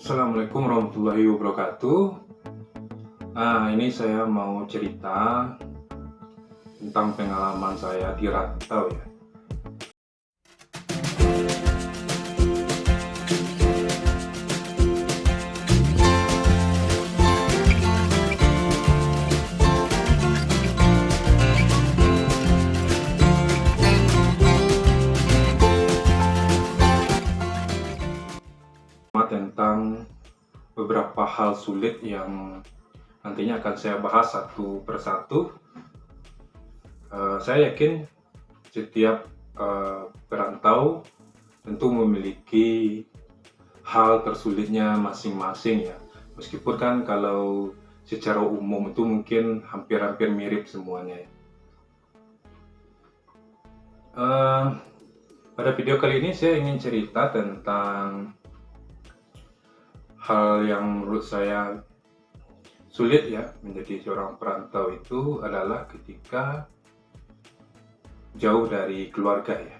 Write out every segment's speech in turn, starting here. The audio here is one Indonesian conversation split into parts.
Assalamualaikum warahmatullahi wabarakatuh. Ini saya mau cerita tentang pengalaman saya di rantau ya. Tentang beberapa hal sulit yang nantinya akan saya bahas satu persatu. Saya yakin setiap perantau tentu memiliki hal tersulitnya masing-masing ya. Meskipun kan kalau secara umum itu mungkin hampir-hampir mirip semuanya ya. Pada video kali ini saya ingin cerita tentang hal yang menurut saya sulit ya menjadi seorang perantau itu adalah ketika jauh dari keluarga ya.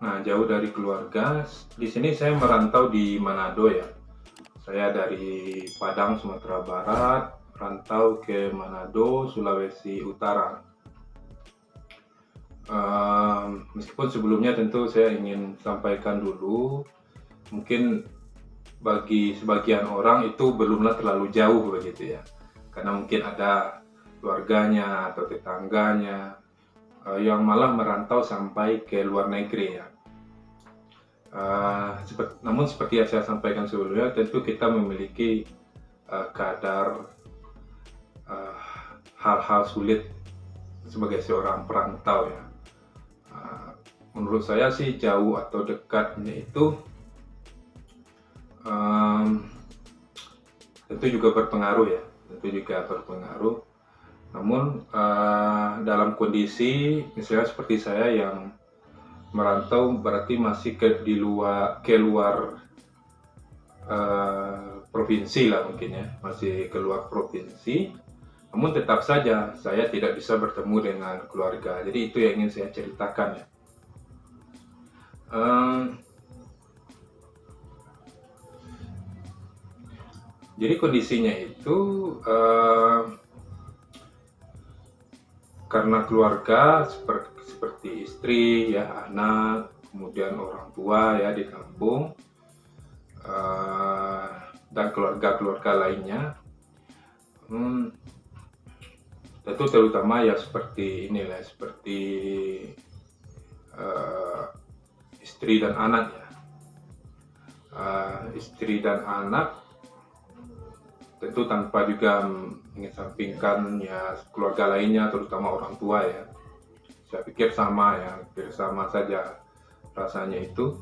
Nah, jauh dari keluarga, di sini saya merantau di Manado ya. Saya dari Padang, Sumatera Barat, merantau ke Manado, Sulawesi Utara. Meskipun sebelumnya tentu saya ingin sampaikan dulu, mungkin bagi sebagian orang itu belumlah terlalu jauh begitu ya, karena mungkin ada keluarganya atau tetangganya yang malah merantau sampai ke luar negeri ya. Namun seperti yang saya sampaikan sebelumnya, tentu kita memiliki kadar hal-hal sulit sebagai seorang perantau ya. Menurut saya sih jauh atau dekatnya itu tentu juga berpengaruh ya, namun dalam kondisi misalnya seperti saya yang merantau berarti masih keluar provinsi lah mungkin ya, masih keluar provinsi, namun tetap saja saya tidak bisa bertemu dengan keluarga. Jadi itu yang ingin saya ceritakan ya. Jadi kondisinya itu karena keluarga seperti istri ya, anak, kemudian orang tua ya di kampung, dan keluarga-keluarga lainnya, tentu terutama ya seperti inilah, seperti istri dan anak ya. Istri dan anak tentu tanpa juga mengesampingkan ya keluarga lainnya, terutama orang tua ya. Saya pikir sama ya, hampir sama saja rasanya itu.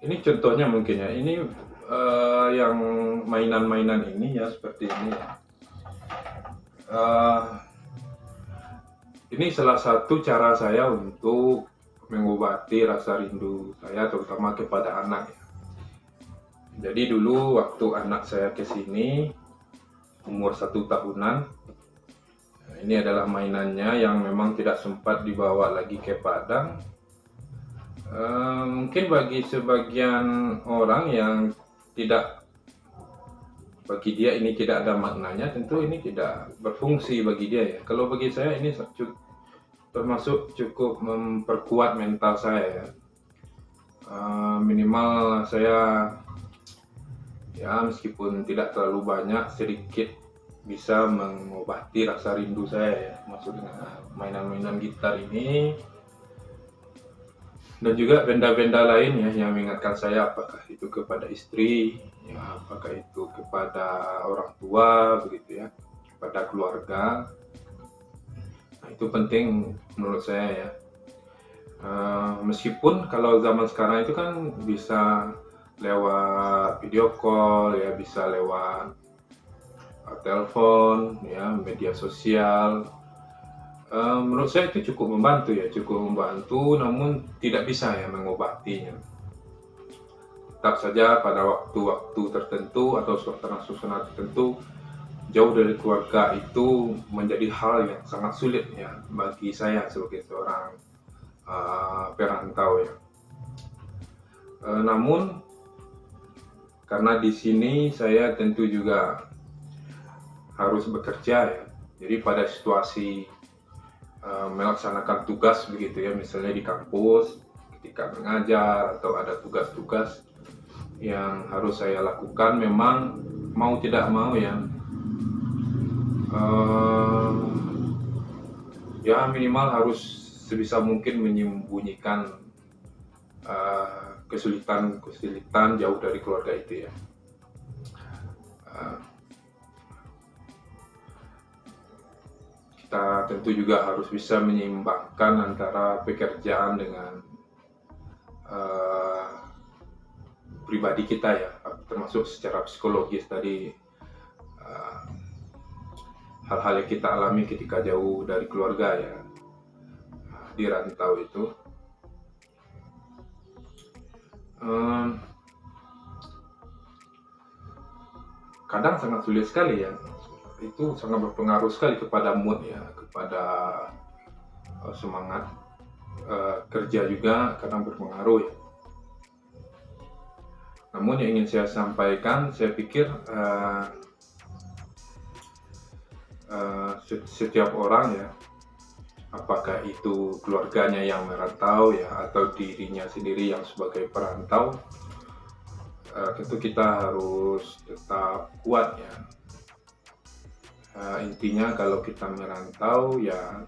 Ini contohnya mungkin ya, ini yang mainan-mainan ini ya seperti ini ya. Ini salah satu cara saya untuk mengobati rasa rindu saya terutama kepada anak ya. Jadi dulu waktu anak saya ke sini umur 1 tahunan, ini adalah mainannya yang memang tidak sempat dibawa lagi ke Padang. Mungkin bagi sebagian orang yang bagi dia ini tidak ada maknanya, tentu ini tidak berfungsi bagi dia ya. Kalau bagi saya ini termasuk cukup memperkuat mental saya ya. Minimal saya ya meskipun tidak terlalu banyak, sedikit bisa mengobati rasa rindu saya ya, masuk dengan mainan-mainan gitar ini dan juga benda-benda lain ya yang mengingatkan saya, apakah itu kepada istri ya, apakah itu kepada orang tua begitu ya, kepada keluarga. Itu penting menurut saya ya. Meskipun kalau zaman sekarang itu kan bisa lewat video call ya, bisa lewat telepon ya, media sosial. Menurut saya itu cukup membantu ya, namun tidak bisa ya mengobatinya. Tetap saja pada waktu-waktu tertentu atau suasana-suasana tertentu jauh dari keluarga itu menjadi hal yang sangat sulit ya bagi saya sebagai seorang perantau ya. Namun karena di sini saya tentu juga harus bekerja ya. Jadi pada situasi melaksanakan tugas begitu ya, misalnya di kampus ketika mengajar atau ada tugas-tugas yang harus saya lakukan, memang mau tidak mau ya, ya minimal harus sebisa mungkin menyembunyikan kesulitan jauh dari keluarga itu ya. Kita tentu juga harus bisa menyeimbangkan antara pekerjaan dengan pribadi kita ya, termasuk secara psikologis tadi, hal-hal yang kita alami ketika jauh dari keluarga ya, di rantau itu. Kadang sangat sulit sekali ya, itu sangat berpengaruh sekali kepada mood ya, kepada semangat kerja juga kadang berpengaruh ya. Namun yang ingin saya sampaikan, saya pikir setiap orang ya, apakah itu keluarganya yang merantau ya atau dirinya sendiri yang sebagai perantau, tentu kita harus tetap kuat ya. Intinya kalau kita merantau ya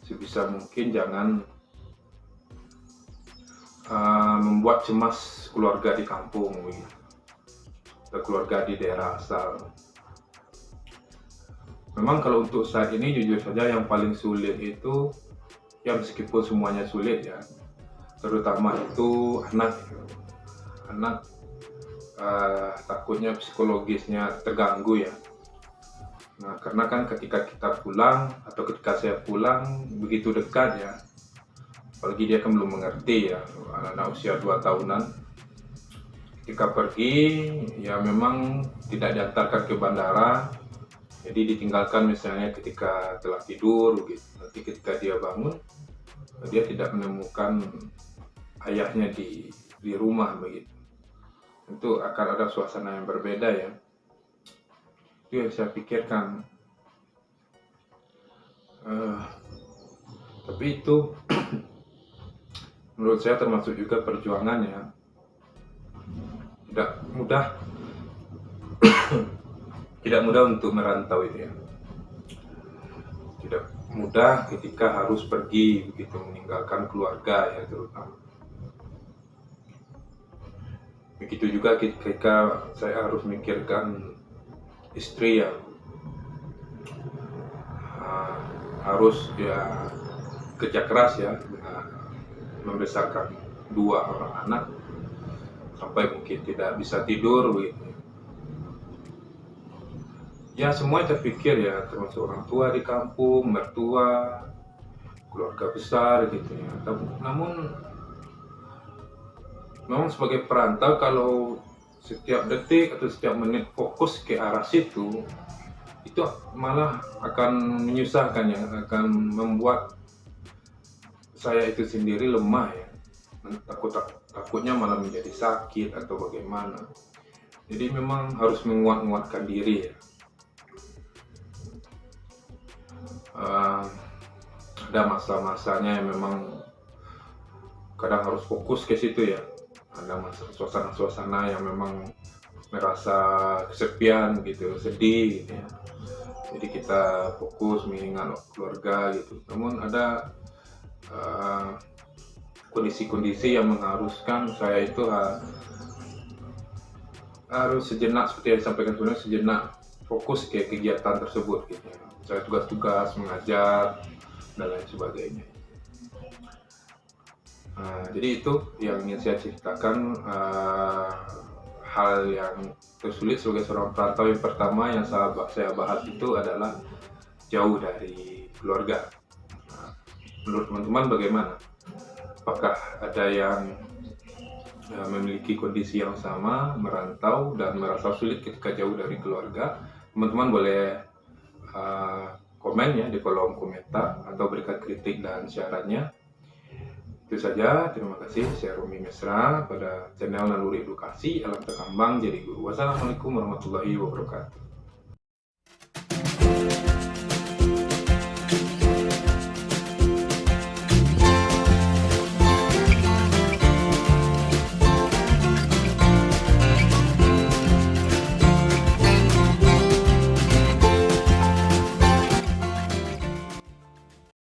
sebisa mungkin jangan membuat cemas keluarga di kampung begitu, atau keluarga di daerah asal. Memang kalau untuk saat ini jujur saja yang paling sulit itu ya, meskipun semuanya sulit ya, terutama itu anak takutnya psikologisnya terganggu ya. Nah, karena kan ketika kita pulang atau ketika saya pulang begitu dekat ya, apalagi dia kan belum mengerti ya, anak usia 2 tahunan, ketika pergi ya memang tidak diantarkan ke bandara, jadi ditinggalkan misalnya ketika telah tidur gitu. Nanti ketika dia bangun, dia tidak menemukan ayahnya di rumah begitu. Tentu akan ada suasana yang berbeda ya. Itu yang saya pikirkan. Tapi itu menurut saya termasuk juga perjuangan ya. Tidak mudah tidak mudah untuk merantau itu ya. Tidak mudah ketika harus pergi begitu, meninggalkan keluarga ya terutama. Begitu juga ketika saya harus memikirkan istri yang harus ya kerja keras ya, membesarkan 2 orang anak sampai mungkin tidak bisa tidur begitu. Ya semua saya pikir ya, termasuk orang tua di kampung, mertua, keluarga besar gitu ya. Namun memang sebagai perantau kalau setiap detik atau setiap menit fokus ke arah situ, itu malah akan menyusahkan ya, akan membuat saya itu sendiri lemah ya. Takutnya malah menjadi sakit atau bagaimana. Jadi memang harus menguatkan diri ya. Ada masa-masanya yang memang kadang harus fokus ke situ ya. Ada suasana-suasana yang memang merasa kesepian gitu, sedih gitu ya. Jadi kita fokus mengingat keluarga gitu. Namun ada kondisi-kondisi yang mengharuskan saya itu harus sejenak, seperti yang disampaikan sebelumnya, sejenak fokus ke kegiatan tersebut gitu ya. Saya tugas-tugas mengajar dan lain sebagainya. Jadi itu yang ingin saya ceritakan, hal yang tersulit sebagai seorang perantau. Yang pertama yang saya bahas itu adalah jauh dari keluarga. Menurut teman-teman bagaimana? Apakah ada yang memiliki kondisi yang sama, merantau dan merasa sulit ketika jauh dari keluarga? Teman-teman boleh komen ya di kolom komentar atau berikan kritik dan sarannya. Itu saja, terima kasih. Saya Romi Mesra pada channel Naluri Edukasi Alam Terkambang Jadi Guru. Wassalamualaikum warahmatullahi wabarakatuh.